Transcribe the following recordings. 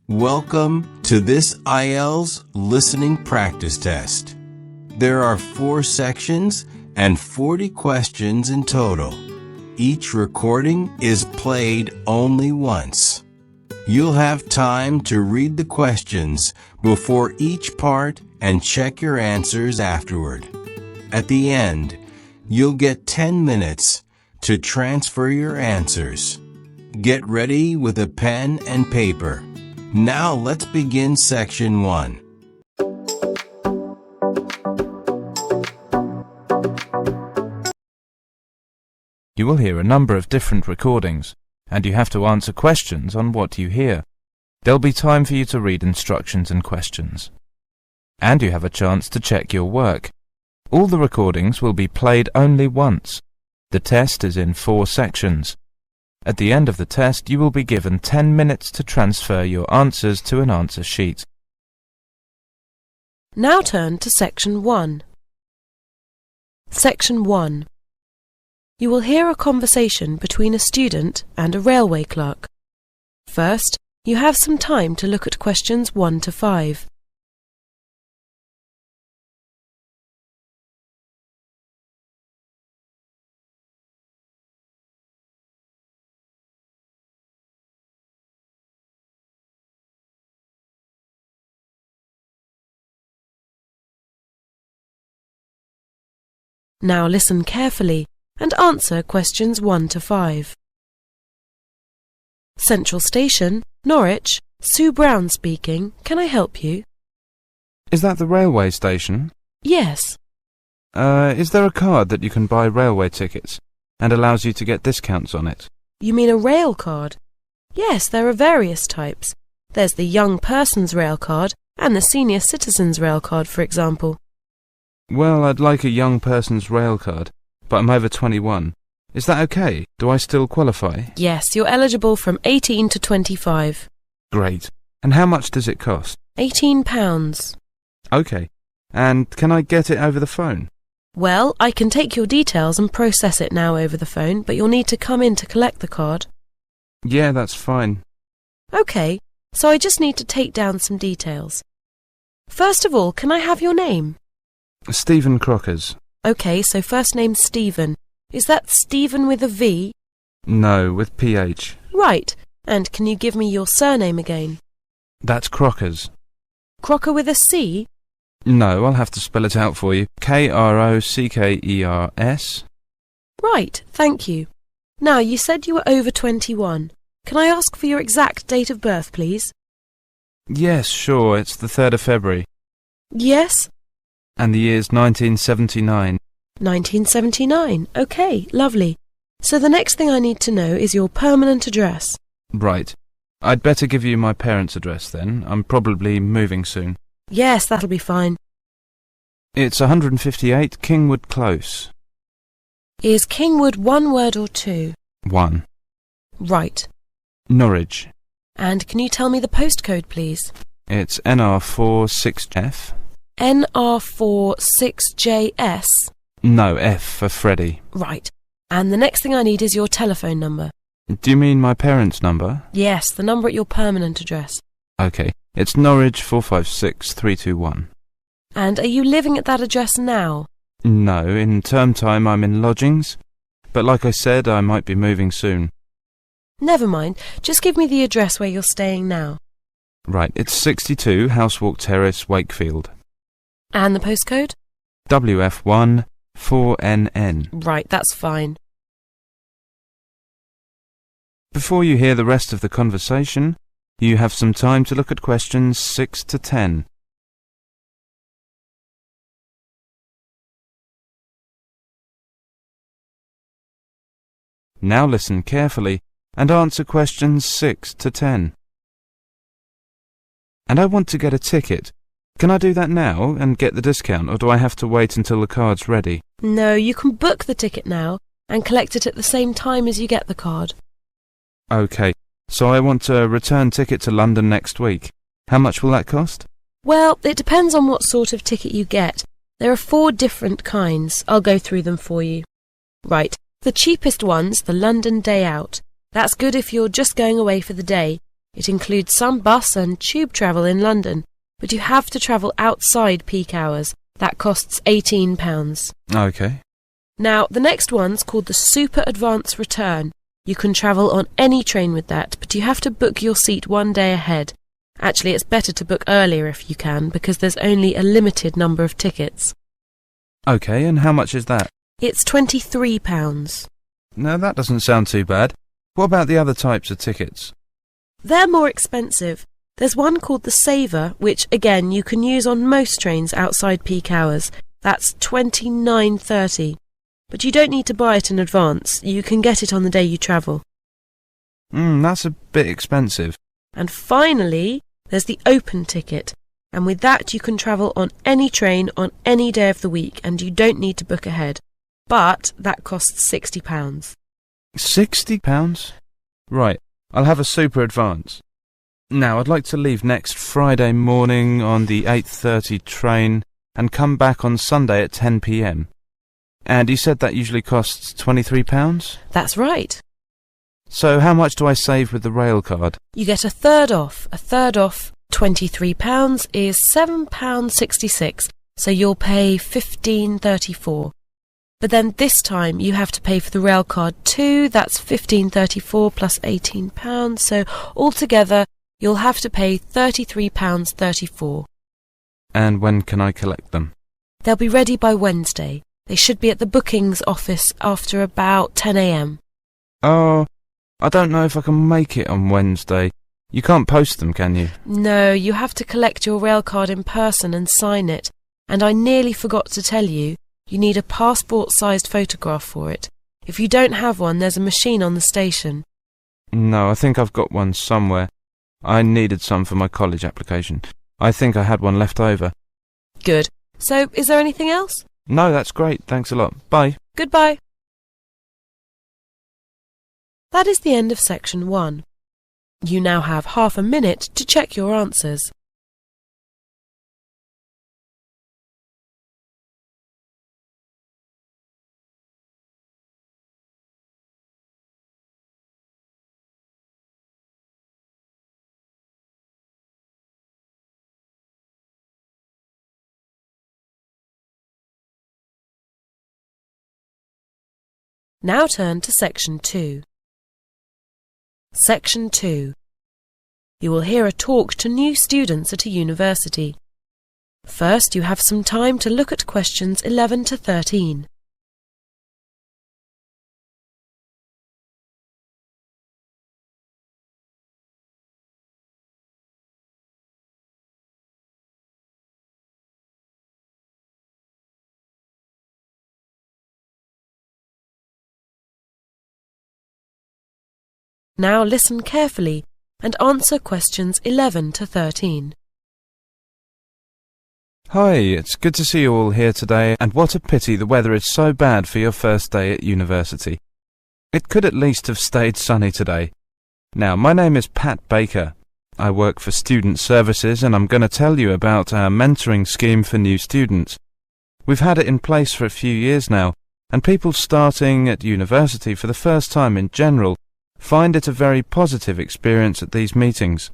Welcome to this IELTS listening practice test. There are 4 sections and 40 questions in total. Each recording is played only once. You'll have time to read the questions before each part and check your answers afterward. At the end, you'll get 10 minutes to transfer your answers. Get ready with a pen and paper. Now let's begin section 1. You will hear a number of different recordings, and you have to answer questions on what you hear. There'll be time for you to read instructions and questions. And you have a chance to check your work. All the recordings will be played only once. The test is in 4 sections. At the end of the test, you will be given 10 minutes to transfer your answers to an answer sheet. Now turn to Section 1. Section 1. You will hear a conversation between a student and a railway clerk. First, you have some time to look at questions 1 to 5. Now listen carefully and answer questions 1 to 5. Central Station, Norwich, Sue Brown speaking. Can I help you? Is that the railway station? Yes. Is there a card that you can buy railway tickets and allows you to get discounts on it? You mean a rail card? Yes, there are various types. There's the young person's rail card and the senior citizen's rail card, for example. Well, I'd like a young person's rail card, but I'm over 21. Is that okay? Do I still qualify? Yes, you're eligible from 18 to 25. Great. And how much does it cost? £18. Okay. And can I get it over the phone? Well, I can take your details and process it now over the phone, but you'll need to come in to collect the card. Yeah, that's fine. Okay, so I just need to take down some details. First of all, can I have your name? Stephen Crockers. Okay, so first name Stephen. Is that Stephen with a V? No, with PH. Right. And can you give me your surname again? That's Crockers. Crocker with a C? No, I'll have to spell it out for you. Krockers. Right, thank you. Now, you said you were over 21. Can I ask for your exact date of birth, please? Yes, sure, it's the 3rd of February. Yes? And the year's 1979. 1979. OK, lovely. So the next thing I need to know is your permanent address. Right. I'd better give you my parents' address then. I'm probably moving soon. Yes, that'll be fine. It's 158 Kingwood Close. Is Kingwood one word or 2? 1. Right. Norwich. And can you tell me the postcode, please? It's NR46F. NR46JS? No, F for Freddy. Right. And the next thing I need is your telephone number. Do you mean my parents' number? Yes, the number at your permanent address. OK. It's Norwich 456321. And are you living at that address now? No, in term time I'm in lodgings. But like I said, I might be moving soon. Never mind. Just give me the address where you're staying now. Right, it's 62 Housewalk Terrace, Wakefield. And the postcode? WF1 4NN. Right, that's fine. Before you hear the rest of the conversation, you have some time to look at questions 6 to 10. Now listen carefully and answer questions 6 to 10. And I want to get a ticket. Can I do that now and get the discount, or do I have to wait until the card's ready? No, you can book the ticket now and collect it at the same time as you get the card. OK, so I want a return ticket to London next week. How much will that cost? Well, it depends on what sort of ticket you get. There are 4 different kinds. I'll go through them for you. Right, the cheapest one's the London Day Out. That's good if you're just going away for the day. It includes some bus and tube travel in London, but you have to travel outside peak hours. That costs £18. Okay. Now, the next one's called the Super Advance Return. You can travel on any train with that, but you have to book your seat one day ahead. Actually, it's better to book earlier if you can, because there's only a limited number of tickets. Okay, and how much is that? It's £23. No, that doesn't sound too bad. What about the other types of tickets? They're more expensive. There's one called the Saver, which, again, you can use on most trains outside peak hours. That's £29.30. But you don't need to buy it in advance. You can get it on the day you travel. That's a bit expensive. And finally, there's the Open ticket. And with that, you can travel on any train on any day of the week, and you don't need to book ahead. But that costs £60. £60? Right, I'll have a Super Advance. Now, I'd like to leave next Friday morning on the 8:30 train and come back on Sunday at 10 p.m. And you said that usually costs £23? That's right. So how much do I save with the rail card? You get a third off. A third off £23 is £7.66, so you'll pay £15.34. But then this time you have to pay for the rail card too. That's £15.34 plus £18, so altogether you'll have to pay £33.34. And when can I collect them? They'll be ready by Wednesday. They should be at the bookings office after about 10 a.m. Oh, I don't know if I can make it on Wednesday. You can't post them, can you? No, you have to collect your rail card in person and sign it. And I nearly forgot to tell you, you need a passport-sized photograph for it. If you don't have one, there's a machine on the station. No, I think I've got one somewhere. I needed some for my college application. I think I had one left over. Good. So, is there anything else? No, that's great. Thanks a lot. Bye. Goodbye. That is the end of section 1. You now have half a minute to check your answers. Now turn to section 2. Section 2. You will hear a talk to new students at a university. First, you have some time to look at questions 11 to 13. Now listen carefully and answer questions 11 to 13. Hi, it's good to see you all here today, and what a pity the weather is so bad for your first day at university. It could at least have stayed sunny today. Now, my name is Pat Baker. I work for Student Services, and I'm going to tell you about our mentoring scheme for new students. We've had it in place for a few years now, and people starting at university for the first time in general find it a very positive experience at these meetings.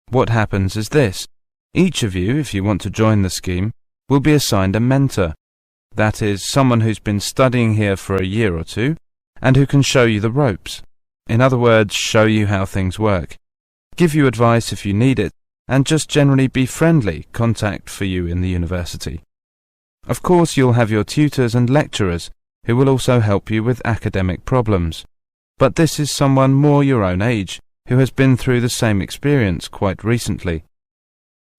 What happens is this. Each of you, if you want to join the scheme, will be assigned a mentor. That is, someone who's been studying here for a year or two, and who can show you the ropes. In other words, show you how things work. Give you advice if you need it, and just generally be friendly contact for you in the university. Of course, you'll have your tutors and lecturers, who will also help you with academic problems. But this is someone more your own age, who has been through the same experience quite recently.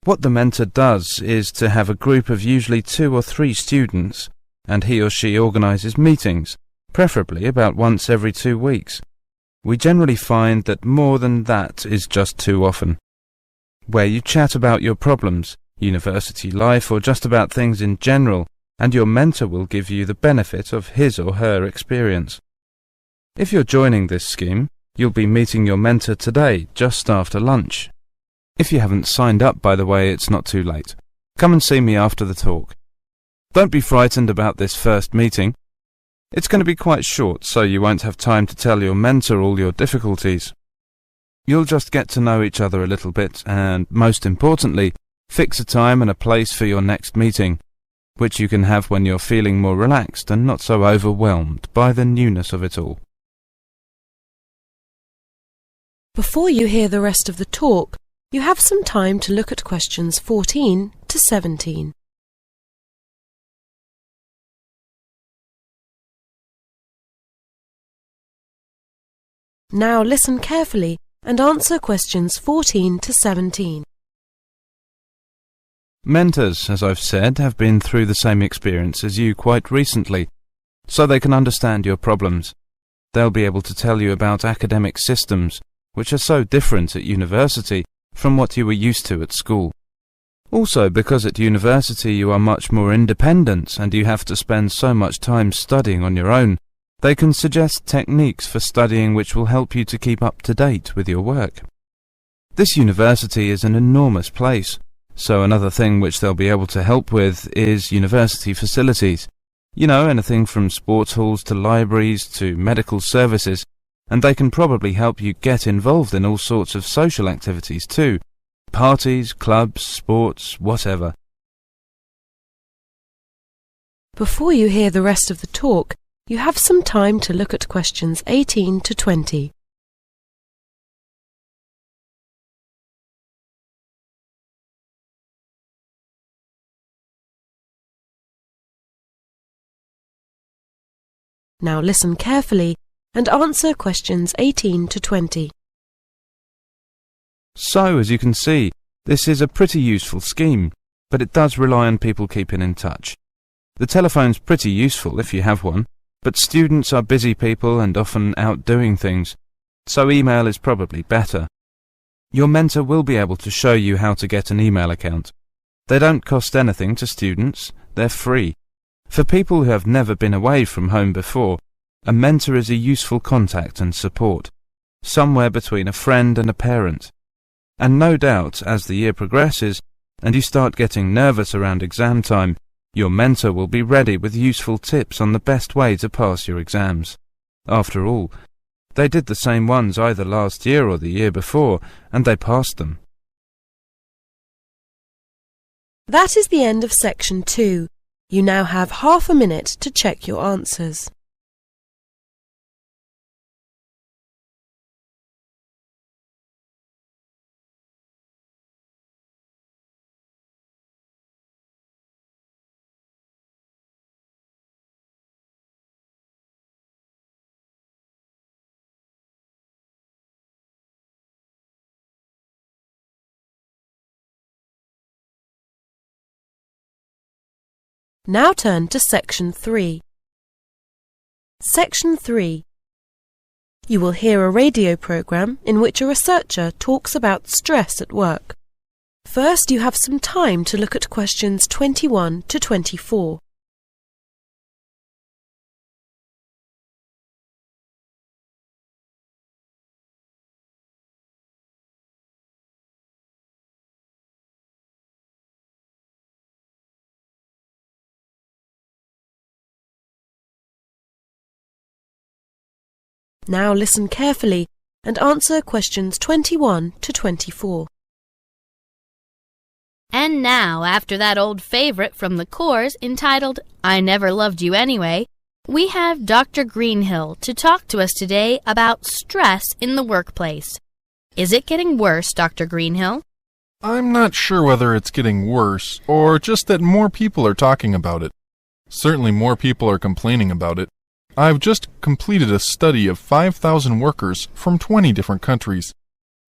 What the mentor does is to have a group of usually 2 or 3 students, and he or she organises meetings, preferably about once every 2 weeks. We generally find that more than that is just too often. Where you chat about your problems, university life, or just about things in general, and your mentor will give you the benefit of his or her experience. If you're joining this scheme, you'll be meeting your mentor today, just after lunch. If you haven't signed up, by the way, it's not too late. Come and see me after the talk. Don't be frightened about this first meeting. It's going to be quite short, so you won't have time to tell your mentor all your difficulties. You'll just get to know each other a little bit and, most importantly, fix a time and a place for your next meeting, which you can have when you're feeling more relaxed and not so overwhelmed by the newness of it all. Before you hear the rest of the talk, you have some time to look at questions 14 to 17. Now listen carefully and answer questions 14 to 17. Mentors, as I've said, have been through the same experience as you quite recently, so they can understand your problems. They'll be able to tell you about academic systems, which are so different at university from what you were used to at school. Also, because at university you are much more independent and you have to spend so much time studying on your own, they can suggest techniques for studying which will help you to keep up to date with your work. This university is an enormous place, so another thing which they'll be able to help with is university facilities. You know, anything from sports halls to libraries to medical services, and they can probably help you get involved in all sorts of social activities too. Parties, clubs, sports, whatever. Before you hear the rest of the talk, you have some time to look at questions 18 to 20. Now listen carefully and answer questions 18 to 20. So, as you can see, this is a pretty useful scheme, but it does rely on people keeping in touch. The telephone's pretty useful if you have one, but students are busy people and often out doing things, so email is probably better. Your mentor will be able to show you how to get an email account. They don't cost anything to students, they're free. For people who have never been away from home before, a mentor is a useful contact and support, somewhere between a friend and a parent. And no doubt, as the year progresses, and you start getting nervous around exam time, your mentor will be ready with useful tips on the best way to pass your exams. After all, they did the same ones either last year or the year before, and they passed them. That is the end of section 2. You now have half a minute to check your answers. Now turn to Section 3. Section 3. You will hear a radio program in which a researcher talks about stress at work. First, you have some time to look at questions 21 to 24. Now listen carefully and answer questions 21 to 24. And now, after that old favorite from the course entitled I Never Loved You Anyway, we have Dr. Greenhill to talk to us today about stress in the workplace. Is it getting worse, Dr. Greenhill? I'm not sure whether it's getting worse or just that more people are talking about it. Certainly more people are complaining about it. I've just completed a study of 5,000 workers from 20 different countries,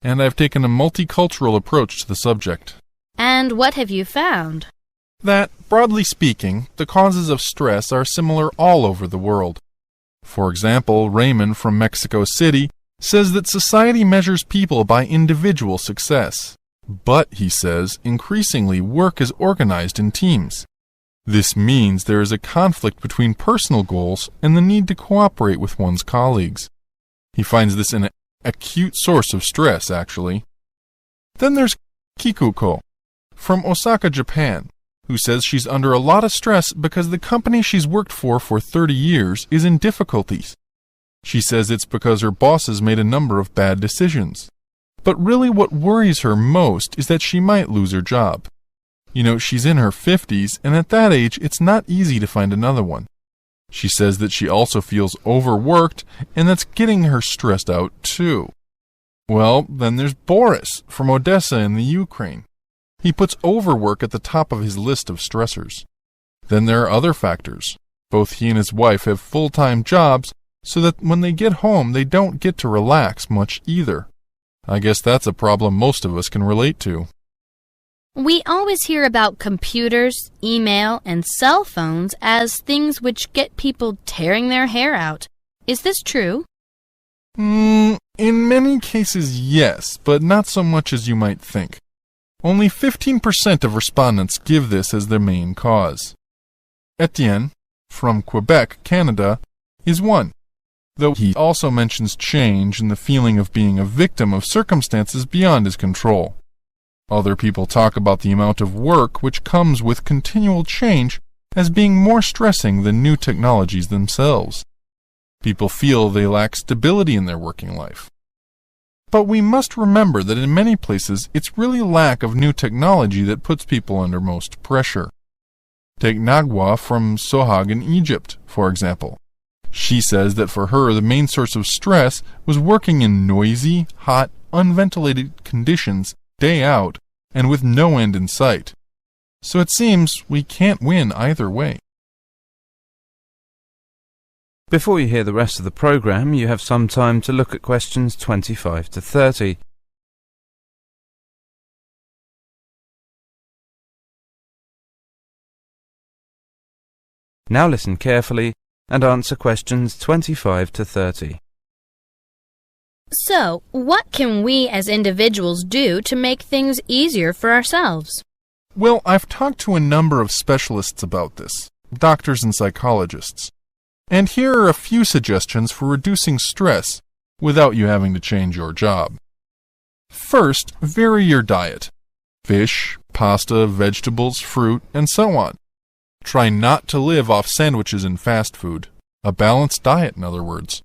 and I've taken a multicultural approach to the subject. And what have you found? That, broadly speaking, the causes of stress are similar all over the world. For example, Raymond from Mexico City says that society measures people by individual success. But, he says, increasingly work is organized in teams. This means there is a conflict between personal goals and the need to cooperate with one's colleagues. He finds this an acute source of stress, actually. Then there's Kikuko from Osaka, Japan, who says she's under a lot of stress because the company she's worked for 30 years is in difficulties. She says it's because her bosses made a number of bad decisions. But really what worries her most is that she might lose her job. You know, she's in her 50s, and at that age, it's not easy to find another one. She says that she also feels overworked, and that's getting her stressed out too. Well, then there's Boris from Odessa in the Ukraine. He puts overwork at the top of his list of stressors. Then there are other factors. Both he and his wife have full-time jobs, so that when they get home, they don't get to relax much either. I guess that's a problem most of us can relate to. We always hear about computers, email, and cell phones as things which get people tearing their hair out. Is this true? In many cases, yes, but not so much as you might think. Only 15% of respondents give this as their main cause. Etienne, from Quebec, Canada, is one, though he also mentions change and the feeling of being a victim of circumstances beyond his control. Other people talk about the amount of work which comes with continual change as being more stressing than new technologies themselves. People feel they lack stability in their working life. But we must remember that in many places it's really lack of new technology that puts people under most pressure. Take Nagwa from Sohag in Egypt, for example. She says that for her the main source of stress was working in noisy, hot, unventilated conditions day out and with no end in sight. So it seems we can't win either way. Before you hear the rest of the program, you have some time to look at questions 25 to 30. Now listen carefully and answer questions 25 to 30. So, what can we as individuals do to make things easier for ourselves? Well, I've talked to a number of specialists about this, doctors and psychologists. And here are a few suggestions for reducing stress without you having to change your job. First, vary your diet. Fish, pasta, vegetables, fruit, and so on. Try not to live off sandwiches and fast food. A balanced diet, in other words.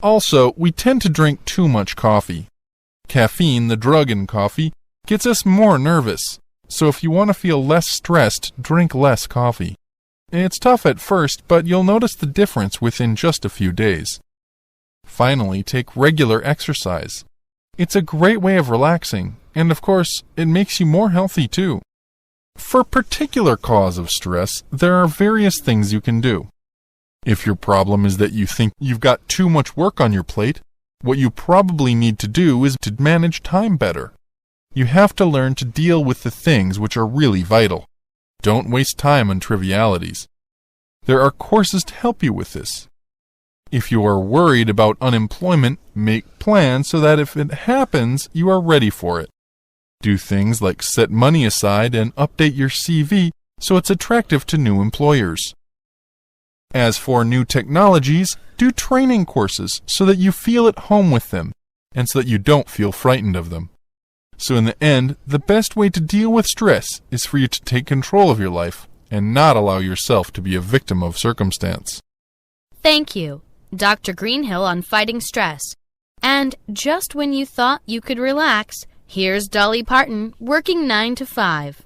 Also, we tend to drink too much coffee. Caffeine, the drug in coffee, gets us more nervous. So if you want to feel less stressed, drink less coffee. It's tough at first, but you'll notice the difference within just a few days. Finally, take regular exercise. It's a great way of relaxing, and of course, it makes you more healthy too. For a particular cause of stress, there are various things you can do. If your problem is that you think you've got too much work on your plate, what you probably need to do is to manage time better. You have to learn to deal with the things which are really vital. Don't waste time on trivialities. There are courses to help you with this. If you are worried about unemployment, make plans so that if it happens, you are ready for it. Do things like set money aside and update your CV so it's attractive to new employers. As for new technologies, do training courses so that you feel at home with them and so that you don't feel frightened of them. So in the end, the best way to deal with stress is for you to take control of your life and not allow yourself to be a victim of circumstance. Thank you, Dr. Greenhill, on fighting stress. And just when you thought you could relax, here's Dolly Parton working 9 to 5.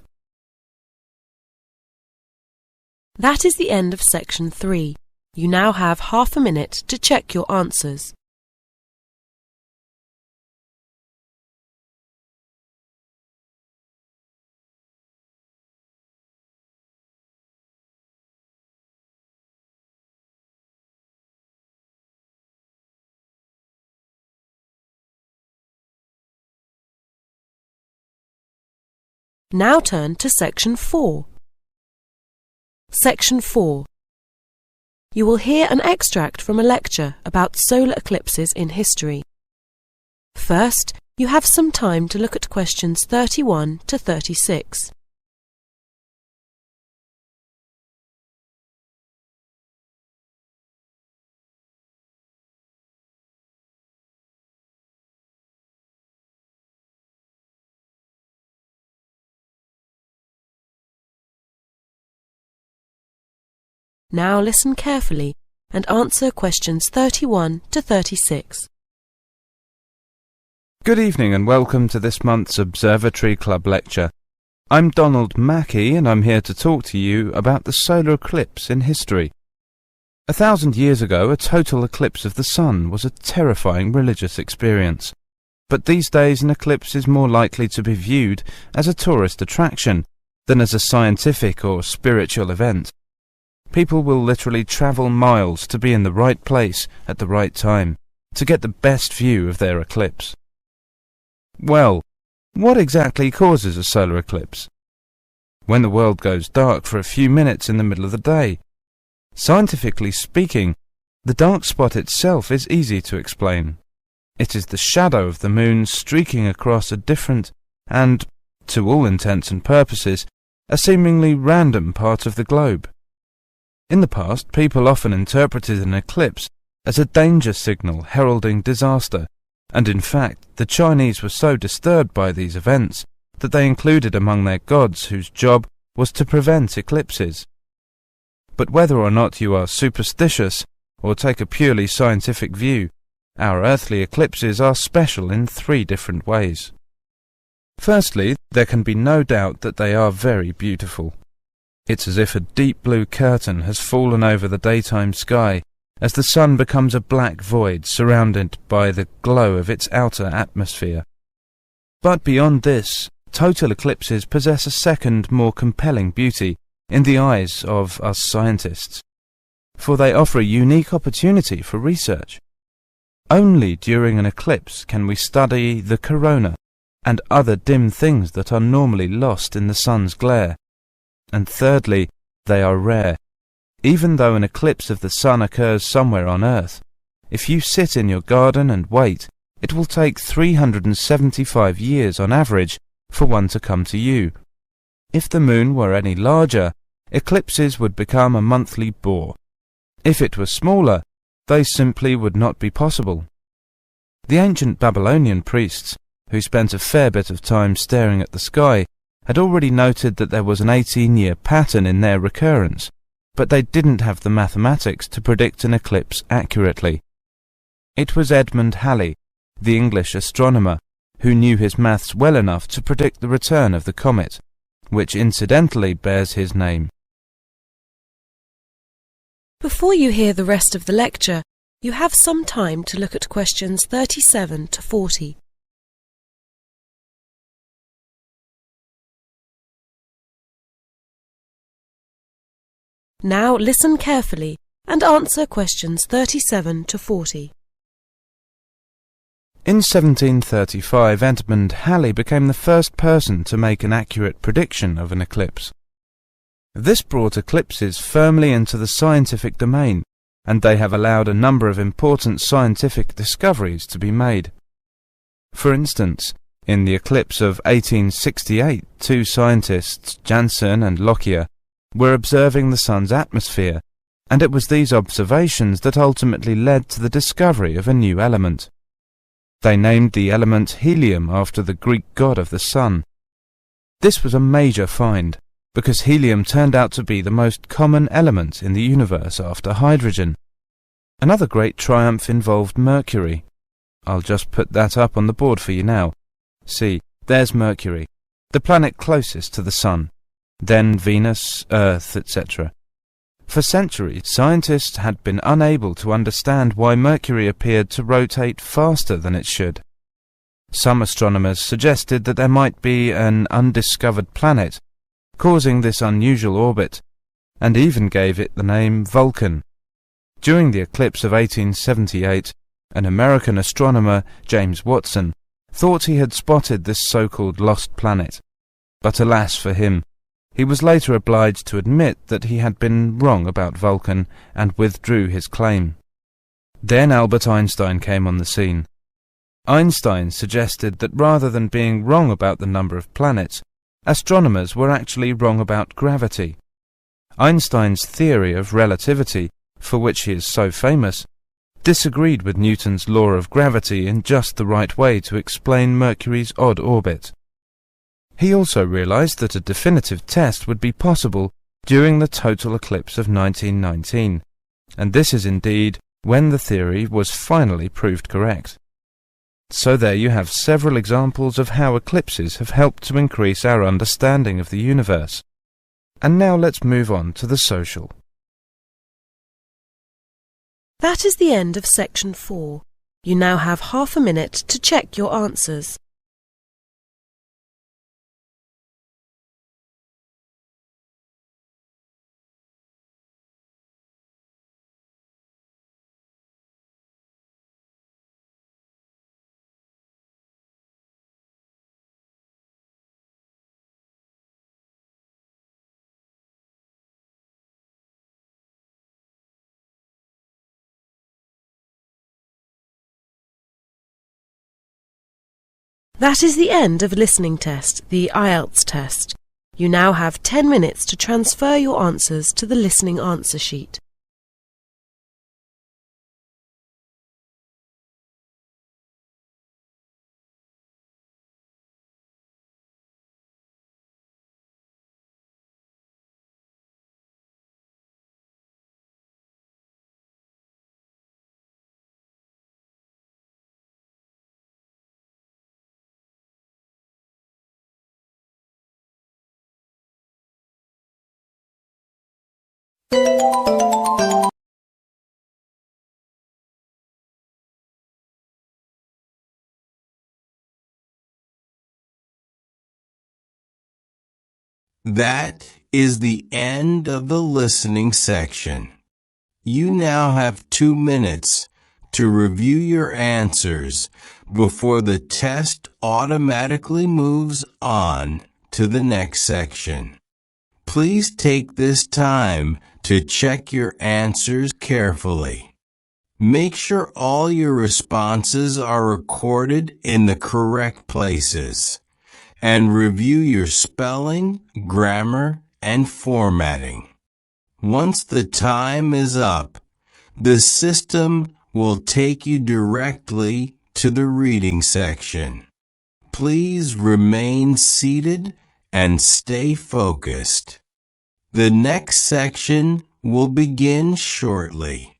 That is the end of section 3. You now have half a minute to check your answers. Now turn to section 4. Section 4. You will hear an extract from a lecture about solar eclipses in history. First, you have some time to look at questions 31 to 36. Now listen carefully and answer questions 31 to 36. Good evening and welcome to this month's Observatory Club lecture. I'm Donald Mackey and I'm here to talk to you about the solar eclipse in history. 1,000 years ago, a total eclipse of the sun was a terrifying religious experience. But these days an eclipse is more likely to be viewed as a tourist attraction than as a scientific or spiritual event. People will literally travel miles to be in the right place at the right time to get the best view of their eclipse. Well, what exactly causes a solar eclipse? When the world goes dark for a few minutes in the middle of the day. Scientifically speaking, the dark spot itself is easy to explain. It is the shadow of the moon streaking across a different and, to all intents and purposes, a seemingly random part of the globe. In the past, people often interpreted an eclipse as a danger signal heralding disaster, and in fact, the Chinese were so disturbed by these events that they included among their gods whose job was to prevent eclipses. But whether or not you are superstitious or take a purely scientific view, our earthly eclipses are special in 3 different ways. Firstly, there can be no doubt that they are very beautiful. It's as if a deep blue curtain has fallen over the daytime sky as the sun becomes a black void surrounded by the glow of its outer atmosphere. But beyond this, total eclipses possess a second, more compelling beauty in the eyes of us scientists, for they offer a unique opportunity for research. Only during an eclipse can we study the corona and other dim things that are normally lost in the sun's glare. And thirdly, they are rare. Even though an eclipse of the sun occurs somewhere on Earth, if you sit in your garden and wait, it will take 375 years on average for one to come to you. If the moon were any larger, eclipses would become a monthly bore. If it were smaller, they simply would not be possible. The ancient Babylonian priests, who spent a fair bit of time staring at the sky, had already noted that there was an 18-year pattern in their recurrence, but they didn't have the mathematics to predict an eclipse accurately. It was Edmund Halley, the English astronomer, who knew his maths well enough to predict the return of the comet, which incidentally bears his name. Before you hear the rest of the lecture, you have some time to look at questions 37 to 40. Now listen carefully and answer questions 37 to 40. In 1735, Edmund Halley became the first person to make an accurate prediction of an eclipse. This brought eclipses firmly into the scientific domain, and they have allowed a number of important scientific discoveries to be made. For instance, in the eclipse of 1868, 2 scientists, Janssen and Lockyer, were observing the sun's atmosphere, and it was these observations that ultimately led to the discovery of a new element. They named the element helium after the Greek god of the sun. This was a major find, because helium turned out to be the most common element in the universe after hydrogen. Another great triumph involved Mercury. I'll just put that up on the board for you now. See, there's Mercury, the planet closest to the sun. Then Venus, Earth, etc. For centuries, scientists had been unable to understand why Mercury appeared to rotate faster than it should. Some astronomers suggested that there might be an undiscovered planet causing this unusual orbit, and even gave it the name Vulcan. During the eclipse of 1878, an American astronomer, James Watson, thought he had spotted this so-called lost planet. But alas for him, he was later obliged to admit that he had been wrong about Vulcan and withdrew his claim. Then Albert Einstein came on the scene. Einstein suggested that rather than being wrong about the number of planets, astronomers were actually wrong about gravity. Einstein's theory of relativity, for which he is so famous, disagreed with Newton's law of gravity in just the right way to explain Mercury's odd orbit. He also realized that a definitive test would be possible during the total eclipse of 1919, and this is indeed when the theory was finally proved correct. So there you have several examples of how eclipses have helped to increase our understanding of the universe. And now let's move on to the social. That is the end of section 4. You now have half a minute to check your answers. That is the end of listening test, the IELTS test. You now have 10 minutes to transfer your answers to the listening answer sheet. That is the end of the listening section. You now have 2 minutes to review your answers before the test automatically moves on to the next section. Please take this time to check your answers carefully. Make sure all your responses are recorded in the correct places, and review your spelling, grammar, and formatting. Once the time is up, the system will take you directly to the reading section. Please remain seated and stay focused. The next section will begin shortly.